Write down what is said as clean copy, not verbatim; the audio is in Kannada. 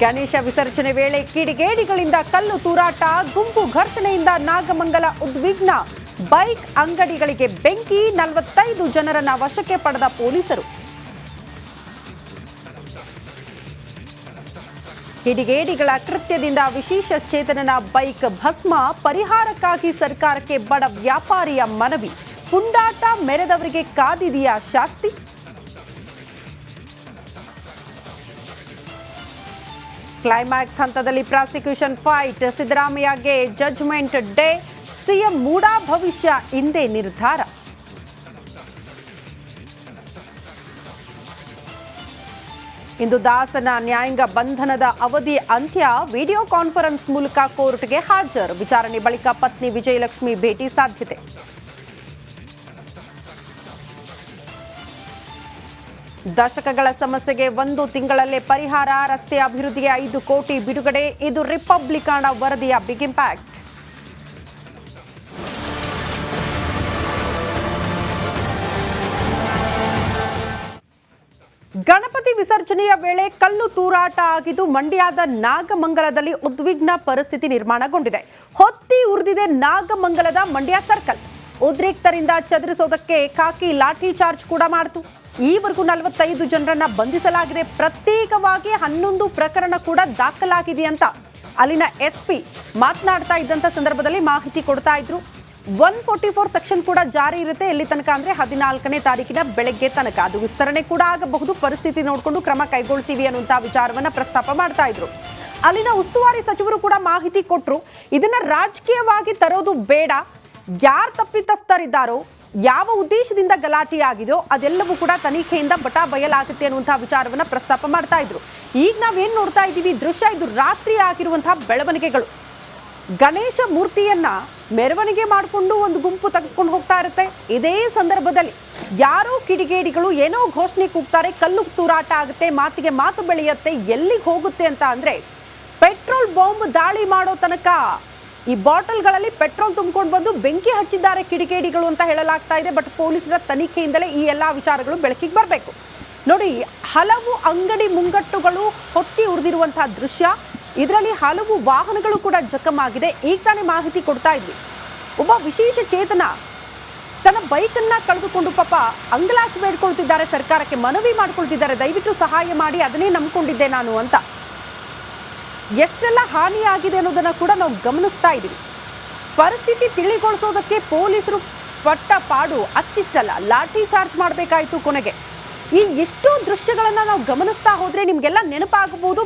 ಗಣೇಶ ವಿಸರ್ಜನೆ ವೇಳೆ ಕಿಡಿಗೇಡಿಗಳಿಂದ ಕಲ್ಲು ತೂರಾಟ, ಗುಂಪು ಘರ್ಷಣೆಯಿಂದ ನಾಗಮಂಗಲ ಉದ್ವಿಗ್ನ. ಬೈಕ್ ಅಂಗಡಿಗಳಿಗೆ ಬೆಂಕಿ, 45 ಜನರನ್ನ ವಶಕ್ಕೆ ಪಡೆದ ಪೊಲೀಸರು. ಕಿಡಿಗೇಡಿಗಳ ಕೃತ್ಯದಿಂದ ವಿಶೇಷ ಚೇತನನ ಬೈಕ್ ಭಸ್ಮ. ಪರಿಹಾರಕ್ಕಾಗಿ ಸರ್ಕಾರಕ್ಕೆ ಬಡ ವ್ಯಾಪಾರಿಯ ಮನವಿ. ಪುಂಡಾಟ ಮೆರೆದವರಿಗೆ ಕಾದಿದೆಯಾ ಶಾಸ್ತಿ? ಕ್ಲೈಮ್ಯಾಕ್ಸ್ ಹಂತದಲ್ಲಿ ಪ್ರಾಸಿಕ್ಯೂಷನ್ ಫೈಟ್. ಸಿದ್ದರಾಮಯ್ಯಗೆ ಜಡ್ಜ್ಮೆಂಟ್ ಡೇ. ಸಿಎಂ ಮೂಡಾ ಭವಿಷ್ಯ ಇಂದೇ ನಿರ್ಧಾರ. ಇಂದು ದಾಸನ ನ್ಯಾಯಾಂಗ ಬಂಧನದ ಅವಧಿ ಅಂತ್ಯ. ವಿಡಿಯೋ ಕಾನ್ಫರೆನ್ಸ್ ಮೂಲಕ ಕೋರ್ಟ್ಗೆ ಹಾಜರು. ವಿಚಾರಣೆ ಬಳಿಕ ಪತ್ನಿ ವಿಜಯಲಕ್ಷ್ಮಿ ಭೇಟಿ ಸಾಧ್ಯತೆ. ದಶಕಗಳ ಸಮಸ್ಯೆಗೆ 1 ತಿಂಗಳಲ್ಲೇ ಪರಿಹಾರ. ರಸ್ತೆ ಅಭಿವೃದ್ಧಿಗೆ 5 ಕೋಟಿ ಬಿಡುಗಡೆ. ಇದು ರಿಪಬ್ಲಿಕನ್ ವರದಿಯ ಬಿಗ್ ಇಂಪ್ಯಾಕ್ಟ್. ಗಣಪತಿ ವಿಸರ್ಜನೆಯ ವೇಳೆ ಕಲ್ಲು ತೂರಾಟ ಆಗಿದ್ದು ಮಂಡ್ಯದ ನಾಗಮಂಗಲದಲ್ಲಿ ಉದ್ವಿಗ್ನ ಪರಿಸ್ಥಿತಿ ನಿರ್ಮಾಣಗೊಂಡಿದೆ. ಹೊತ್ತಿ ಉರಿದಿದೆ ನಾಗಮಂಗಲದ ಮಂಡ್ಯ ಸರ್ಕಲ್. ಉದ್ರಿಕ್ತರಿಂದ ಚದುರಿಸೋದಕ್ಕೆ ಖಾಕಿ ಲಾಠಿ ಚಾರ್ಜ್ ಕೂಡ ಮಾಡಿತು. ಈವರೆಗೂ 45 ಜನರನ್ನ ಬಂಧಿಸಲಾಗಿದೆ. ಪ್ರತ್ಯೇಕವಾಗಿ 11 ಪ್ರಕರಣ ಕೂಡ ದಾಖಲಾಗಿದೆ ಅಂತ ಅಲ್ಲಿನ ಎಸ್ಪಿ ಮಾತನಾಡ್ತಾ ಇದ್ದಂತ ಸಂದರ್ಭದಲ್ಲಿ ಮಾಹಿತಿ ಕೊಡ್ತಾ ಇದ್ರು. 144 ಸೆಕ್ಷನ್ ಕೂಡ ಜಾರಿ ಇರುತ್ತೆ. ಎಲ್ಲಿ ತನಕ ಅಂದ್ರೆ 14ನೇ ತಾರೀಕಿನ ಬೆಳಗ್ಗೆ ತನಕ. ಅದು ವಿಸ್ತರಣೆ ಕೂಡ ಆಗಬಹುದು. ಪರಿಸ್ಥಿತಿ ನೋಡಿಕೊಂಡು ಕ್ರಮ ಕೈಗೊಳ್ತೀವಿ ಅನ್ನುವಂತ ವಿಚಾರವನ್ನ ಪ್ರಸ್ತಾಪ ಮಾಡ್ತಾ ಇದ್ರು. ಅಲ್ಲಿನ ಉಸ್ತುವಾರಿ ಸಚಿವರು ಕೂಡ ಮಾಹಿತಿ ಕೊಟ್ಟರು. ಇದನ್ನ ರಾಜಕೀಯವಾಗಿ ತರೋದು ಬೇಡ. ಯಾರು ತಪ್ಪಿತಸ್ಥರಿದ್ದಾರೋ, ಯಾವ ಉದ್ದೇಶದಿಂದ ಗಲಾಟೆ ಆಗಿದೆಯೋ ಅದೆಲ್ಲವೂ ಕೂಡ ತನಿಖೆಯಿಂದ ಬಯಲಾಗುತ್ತೆ ಅನ್ನುವಂತಹ ವಿಚಾರವನ್ನ ಪ್ರಸ್ತಾಪ ಮಾಡ್ತಾ ಇದ್ರು. ಈಗ ನಾವೇನ್ ನೋಡ್ತಾ ಇದ್ದೀವಿ ದೃಶ್ಯ, ಇದು ರಾತ್ರಿ ಆಗಿರುವಂತಹ ಬೆಳವಣಿಗೆಗಳು. ಗಣೇಶ ಮೂರ್ತಿಯನ್ನ ಮೆರವಣಿಗೆ ಮಾಡಿಕೊಂಡು ಒಂದು ಗುಂಪು ತೆಗೆದುಕೊಂಡು ಹೋಗ್ತಾ ಇರುತ್ತೆ. ಇದೇ ಸಂದರ್ಭದಲ್ಲಿ ಯಾರೋ ಕಿಡಿಗೇಡಿಗಳು ಏನೋ ಘೋಷಣೆ ಕೂಗ್ತಾರೆ, ಕಲ್ಲು ತೂರಾಟ ಆಗುತ್ತೆ, ಮಾತಿಗೆ ಮಾತು ಬೆಳೆಯುತ್ತೆ. ಎಲ್ಲಿಗೆ ಹೋಗುತ್ತೆ ಅಂತ ಅಂದ್ರೆ ಪೆಟ್ರೋಲ್ ಬಾಂಬ್ ದಾಳಿ ಮಾಡೋ ತನಕ ಈ ಬಾಟಲ್ಗಳಲ್ಲಿ ಪೆಟ್ರೋಲ್ ತುಂಬಿಕೊಂಡು ಬಂದು ಬೆಂಕಿ ಹಚ್ಚಿದ್ದಾರೆ ಕಿಡಿಗೇಡಿಗಳು ಅಂತ ಹೇಳಲಾಗ್ತಾ ಇದೆ. ಬಟ್ ಪೊಲೀಸರ ತನಿಖೆಯಿಂದಲೇ ಈ ಎಲ್ಲಾ ವಿಚಾರಗಳು ಬೆಳಕಿಗೆ ಬರಬೇಕು. ನೋಡಿ, ಹಲವು ಅಂಗಡಿ ಮುಂಗಟ್ಟುಗಳು ಹೊತ್ತಿ ಉರಿದಿರುವಂತಹ ದೃಶ್ಯ. ಇದರಲ್ಲಿ ಹಲವು ವಾಹನಗಳು ಕೂಡ ಜಖಮಾಗಿದೆ. ಈಗ ತಾನೇ ಮಾಹಿತಿ ಕೊಡ್ತಾ ಇದ್ವಿ, ಒಬ್ಬ ವಿಶೇಷ ಚೇತನ ತನ್ನ ಬೈಕನ್ನ ಕಳೆದುಕೊಂಡು ಪಾಪ ಅಂಗಲಾಚಿ ಬೇಡ್ಕೊಳ್ತಿದ್ದಾರೆ, ಸರ್ಕಾರಕ್ಕೆ ಮನವಿ ಮಾಡ್ಕೊಳ್ತಿದ್ದಾರೆ, ದಯವಿಟ್ಟು ಸಹಾಯ ಮಾಡಿ, ಅದನ್ನೇ ನಂಬ್ಕೊಂಡಿದ್ದೆ ನಾನು ಅಂತ. ಎಷ್ಟೆಲ್ಲ ಹಾನಿಯಾಗಿದೆ ಅನ್ನೋದನ್ನ ಕೂಡ ನಾವು ಗಮನಿಸ್ತಾ ಇದ್ದೀವಿ. ಪರಿಸ್ಥಿತಿ ತಿಳಿಗೊಳಿಸೋದಕ್ಕೆ ಪೊಲೀಸರು ಪಟ್ಟ ಪಾಡು ಅಷ್ಟಿಷ್ಟಲ್ಲ, ಲಾಠಿ ಚಾರ್ಜ್ ಮಾಡಬೇಕಾಯಿತು ಕೊನೆಗೆ. ಈ ಎಷ್ಟೋ ದೃಶ್ಯಗಳನ್ನ ನಾವು ಗಮನಿಸ್ತಾ ಹೋದ್ರೆ ನಿಮ್ಗೆಲ್ಲ ನೆನಪಾಗಬಹುದು.